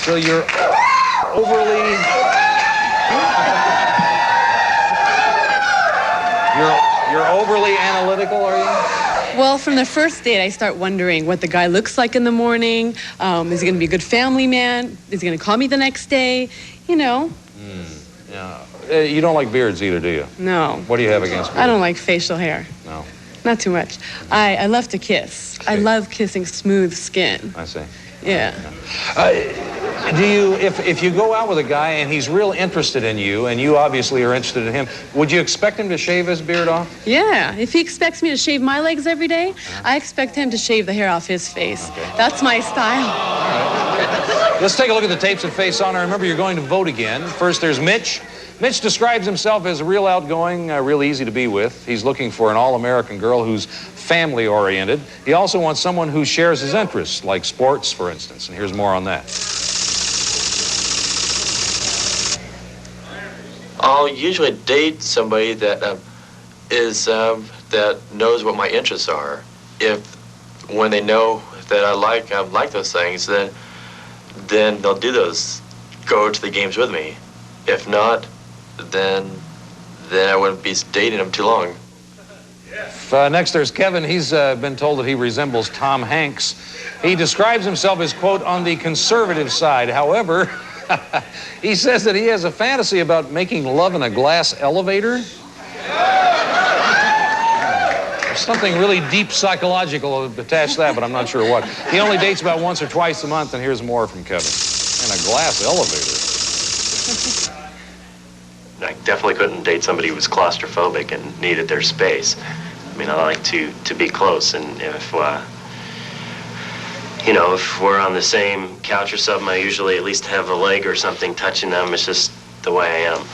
So you're overly... You're overly analytical, are you? Well, from the first date, I start wondering what the guy looks like in the morning. Is he going to be a good family man? Is he going to call me the next day? You know. Yeah. You don't like beards either, do you? No. What do you have against beards? I don't like facial hair. No. Not too much. I love to kiss. I love kissing smooth skin. I see. Yeah. Do you, if you go out with a guy and he's real interested in you, and you obviously are interested in him, would you expect him to shave his beard off? Yeah. If he expects me to shave my legs every day, I expect him to shave the hair off his face. Okay. That's my style. All right. Let's take a look at the tapes at Face On. Remember, you're going to vote again. First, there's Mitch. Mitch describes himself as real outgoing, real easy to be with. He's looking for an all-American girl who's family-oriented. He also wants someone who shares his interests, like sports, for instance. And here's more on that. I'll usually date somebody that that knows what my interests are. When they know that I like those things, then they'll do those, go to the games with me. If not, then I wouldn't be dating them too long. Next, there's Kevin. He's been told that he resembles Tom Hanks. He describes himself as, quote, on the conservative side. However, he says that he has a fantasy about making love in a glass elevator. There's something really deep psychological attached to that, but I'm not sure what. He only dates about once or twice a month, and here's more from Kevin. In a glass elevator. I definitely couldn't date somebody who was claustrophobic and needed their space. I mean, I like to be close, and if we're on the same couch or something, I usually at least have a leg or something touching them. It's just the way I am.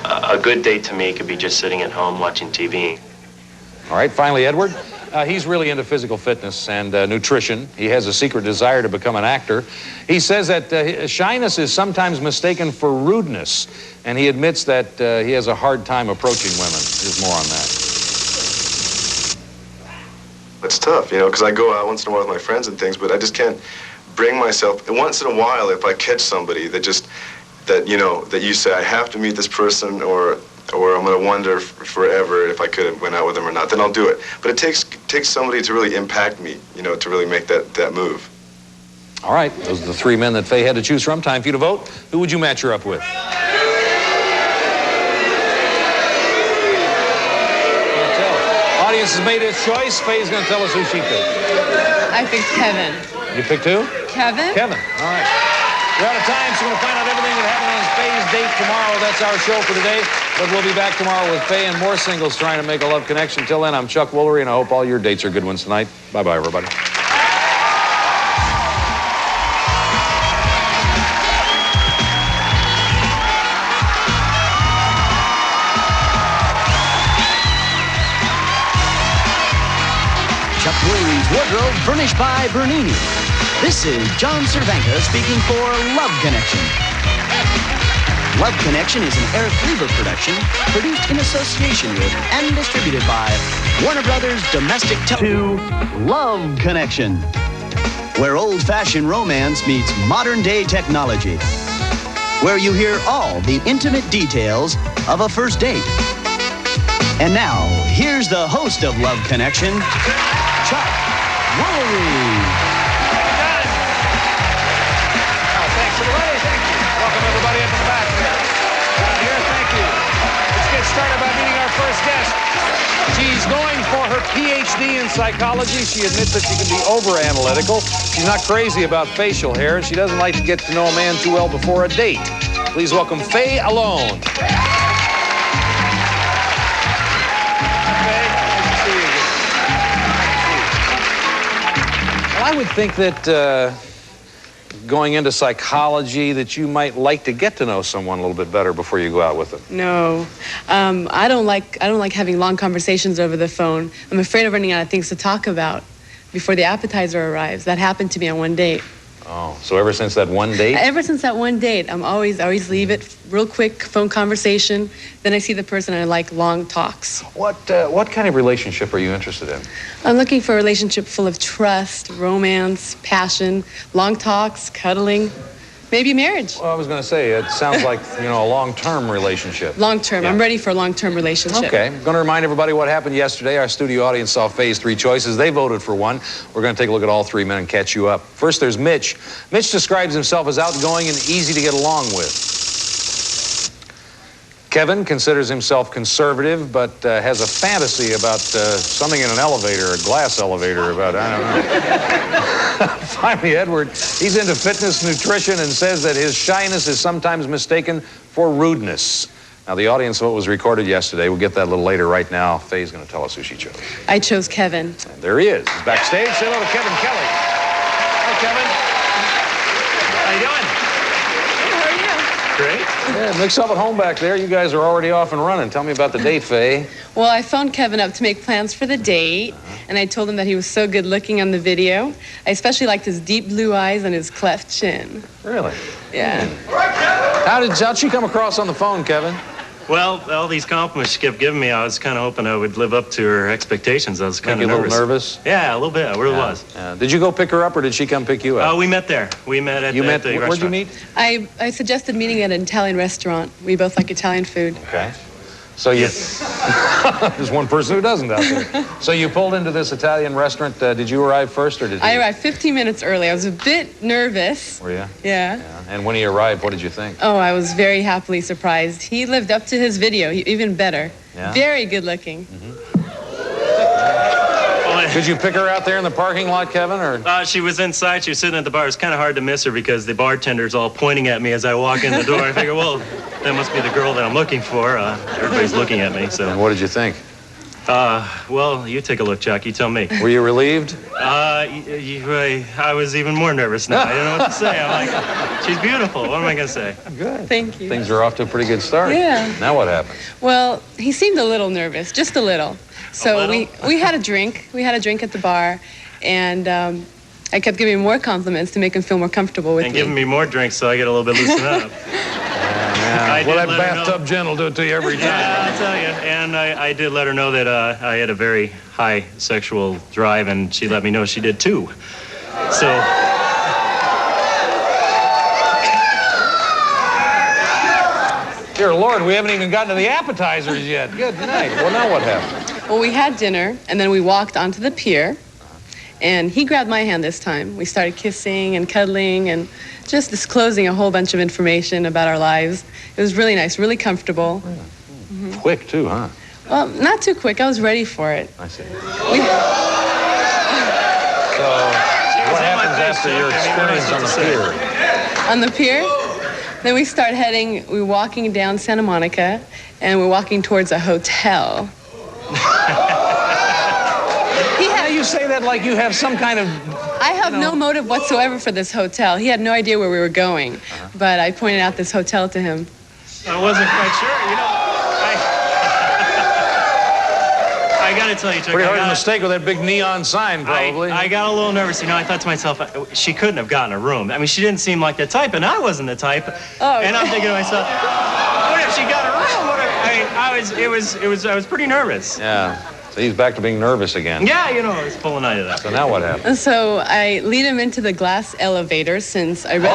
A good date to me could be just sitting at home watching TV. All right, finally, Edward. He's really into physical fitness and nutrition. He has a secret desire to become an actor. He says that shyness is sometimes mistaken for rudeness, and he admits that he has a hard time approaching women. There's more on that. It's tough, because I go out once in a while with my friends and things, but I just can't bring myself. Once in a while, if I catch somebody that you say, I have to meet this person, or I'm going to wonder forever if I could have went out with them or not, then I'll do it. But it takes somebody to really impact me, to really make that move. All right, those are the three men that Faye had to choose from. Time for you to vote. Who would you match her up with? Audience has made its choice. Faye's going to tell us who she picked. I picked Kevin. You picked who? Kevin? Kevin. All right. We're out of time, so we're going to find out everything that happened on Faye's date tomorrow. That's our show for today. But we'll be back tomorrow with Faye and more singles trying to make a love connection. Till then, I'm Chuck Woolery, and I hope all your dates are good ones tonight. Bye-bye, everybody. Chuck Woolery's wardrobe furnished by Bernini. This is John Cervenka speaking for Love Connection. Love Connection is an Eric Lieber production produced in association with and distributed by Warner Brothers Domestic to Love Connection, where old-fashioned romance meets modern-day technology, where you hear all the intimate details of a first date. And now, here's the host of Love Connection, Chuck Woolery. Welcome, everybody, up in the back. Down here, thank you. Let's get started by meeting our first guest. She's going for her PhD in psychology. She admits that she can be over-analytical. She's not crazy about facial hair, and she doesn't like to get to know a man too well before a date. Please welcome Faye Alone. I would think that going into psychology that you might like to get to know someone a little bit better before you go out with them. No, I don't like having long conversations over the phone. I'm afraid of running out of things to talk about before the appetizer arrives. That happened to me on one date. Oh, so ever since that one date? Ever since that one date, I always leave it real quick, phone conversation. Then I see the person and I like long talks. What kind of relationship are you interested in? I'm looking for a relationship full of trust, romance, passion, long talks, cuddling, maybe marriage. Well, I was going to say, it sounds like, a long-term relationship. Long-term. Yeah. I'm ready for a long-term relationship. Okay. I'm going to remind everybody what happened yesterday. Our studio audience saw Faye's 3 choices. They voted for one. We're going to take a look at all 3 men and catch you up. First, there's Mitch. Mitch describes himself as outgoing and easy to get along with. Kevin considers himself conservative, but has a fantasy about something in an elevator, a glass elevator, about, I don't know. Finally, Edward, he's into fitness, nutrition, and says that his shyness is sometimes mistaken for rudeness. Now, the audience vote was recorded yesterday. We'll get that a little later. Right now, Faye's going to tell us who she chose. I chose Kevin. And there he is. He's backstage. Say hello to Kevin Kelly. Hi, Kevin. How you doing? How are you? Great. Yeah, mix up at home back there. You guys are already off and running. Tell me about the date, Faye. Well, I phoned Kevin up to make plans for the date, and I told him that he was so good looking on the video. I especially liked his deep blue eyes and his cleft chin. Really? Yeah. How'd she come across on the phone, Kevin? Well, all these compliments she kept giving me, I was kind of hoping I would live up to her expectations. I was kind Make of you a nervous. little nervous? Yeah, a little bit. I really was. Did you go pick her up, or did she come pick you up? We met there. We met at the restaurant. Where'd you meet? I suggested meeting at an Italian restaurant. We both like Italian food. Okay. So you... There's one person who doesn't out there. So you pulled into this Italian restaurant. Did you arrive first, or did you? I arrived 15 minutes early. I was a bit nervous. Were you? Yeah. And when he arrived, what did you think? Oh, I was very happily surprised. He lived up to his video, even better. Yeah? Very good looking. Did you pick her out there in the parking lot, Kevin, or? She was inside. She was sitting at the bar. It's kind of hard to miss her because the bartender's all pointing at me as I walk in the door. I figure, well, that must be the girl that I'm looking for. Everybody's looking at me, so. And what did you think? Well, you take a look, Chuck. You tell me. Were you relieved? I was even more nervous now. I didn't know what to say. I'm like, she's beautiful. What am I going to say? Good. Thank you. Things are off to a pretty good start. Yeah. Now what happened? Well, he seemed a little nervous, just a little. So we had a drink. We had a drink at the bar, and I kept giving him more compliments to make him feel more comfortable with me. And giving me more drinks so I get a little bit loosened up. Well, that bathtub gin will do it to you every time. Yeah, I'll tell you. And I did let her know that I had a very high sexual drive, and she let me know she did too. So. Dear Lord, we haven't even gotten to the appetizers yet. Good night. Well, now what happened? Well, we had dinner, and then we walked onto the pier, and he grabbed my hand this time. We started kissing and cuddling and just disclosing a whole bunch of information about our lives. It was really nice, really comfortable. Quick, too, huh? Well, not too quick. I was ready for it. I see. We, So, what happens after your experience on the pier? on the pier, then we start heading, we're walking down Santa Monica, and we're walking towards a hotel. You say that like you have some kind of... I have no motive whatsoever for this hotel. He had no idea where we were going, but I pointed out this hotel to him. I wasn't quite sure. I got to tell you, Chuck. Pretty hard mistake with that big neon sign, probably. I got a little nervous. I thought to myself, she couldn't have gotten a room. I mean, she didn't seem like the type, and I wasn't the type. Oh. And I'm thinking to myself, what if she got a room? What if, I was pretty nervous. Yeah. So he's back to being nervous again. Yeah, I was pulling out of that. So now what happened? And so I lead him into the glass elevator since I read...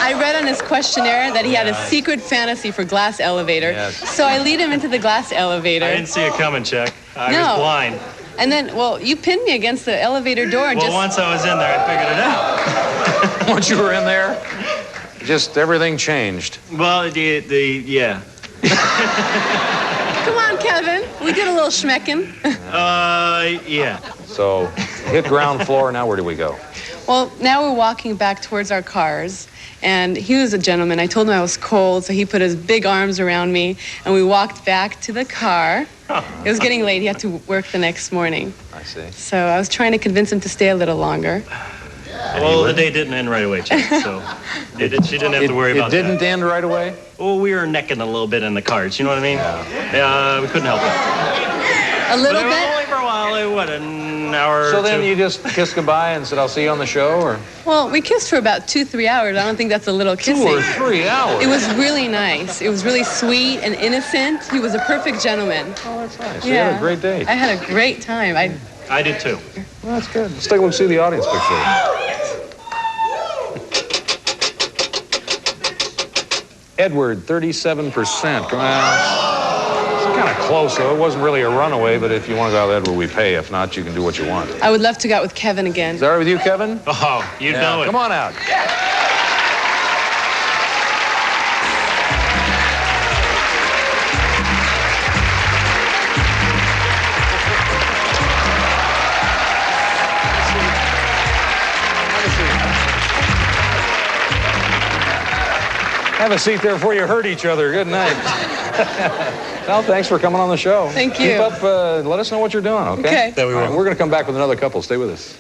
I read on his questionnaire that he had a secret fantasy for glass elevator. Yes. So I lead him into the glass elevator. I didn't see it coming, Chuck. I was blind. And then, well, you pinned me against the elevator door and Well, once I was in there, I figured it out. Once you were in there, just everything changed. Well, yeah. Come on, Kevin. We did a little schmecking. Yeah. So hit ground floor. Now where do we go? Well, now we're walking back towards our cars, and he was a gentleman. I told him I was cold, so he put his big arms around me, and we walked back to the car. It was getting late. He had to work the next morning. I see. So I was trying to convince him to stay a little longer. Well, the day didn't end right away, Chuck, so she didn't have to worry about that. It didn't end right away? Well, we were necking a little bit in the cars, you know what I mean? Yeah. We couldn't help it. A little But it was bit. only for a while. What, an hour So or then two? you just kissed goodbye and said, I'll see you on the show, or Well, we kissed for about 2-3 hours. I don't think that's a little 2 kissing. or 3 hours? It was really nice. It was really sweet and innocent. He was a perfect gentleman. Oh, that's nice. You had a great date. I had a great time. I did too. Well, that's good. Let's take a look, see the audience picture. Edward, 37%. Well, it's kind of close, though. It wasn't really a runaway, but if you want to go out with Edward, we pay. If not, you can do what you want. I would love to go out with Kevin again. Is that all right with you, Kevin? Oh, you know it. Come on out. Have a seat there before you hurt each other. Good night. Well, thanks for coming on the show. Thank you. Keep up. Let us know what you're doing, okay? Okay. That we will. All right, we're going to come back with another couple. Stay with us.